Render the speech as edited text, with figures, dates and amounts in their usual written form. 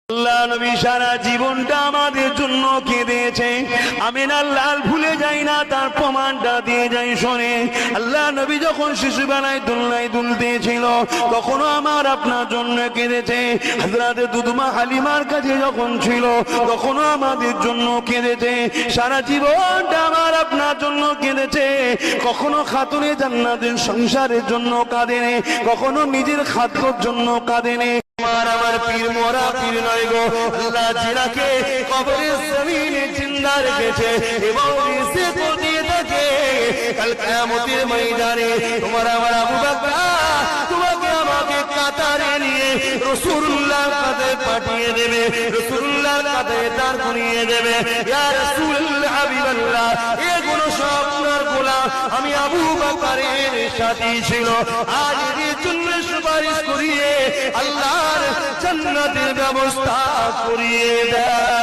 আল্লাহ নবী সারা জীবনটা আমাদের জন্য কেঁদেছে। আমি না লাল ভুলে যাই না, তার প্রমাণটা দিয়ে যাই শোনে। আল্লাহ নবী যখন শিশুবেলায় দোলনায় দুলতেছিল তখনও আমার আপনার জন্য কেঁদেছে। হযরত দুদমা হালিমার কাছে যখন ছিল তখনও আমাদের জন্য কেঁদেছে। সারা জীবনটা আমার আপনার জন্য কেঁদেছে। কখনো খাতুনে জান্নাতের সংসারের জন্য কাঁদেনে, কখনো নিজের খাদ্যর জন্য কাঁদেনে। আমার পীর মোরা পীর নয় গো, আল্লাহ জিনাকে কবরের জমিনে জিন্দা রেখেছে এবং রিজিক দিয়ে থাকে। কাল কিয়ামতের ময়দানে তোমার আমার আবু বকর তোমাকে আমাকে কাতারে নিয়ে রাসূলুল্লাহ কাছে পাঠিয়ে দেবে, রাসূলুল্লাহ কাছে দাঁড় করিয়ে দেবে। ইয়া রাসূলুল্লাহ হাবিবাল্লাহ, এগুলো সব আপনার গোলাম আমি আবু বকরের সাথী ছিল। আজ এর জন্য সুপারিশ করিয়ে আল্লাহর জান্নাতের ব্যবস্থা করিয়ে দেয়।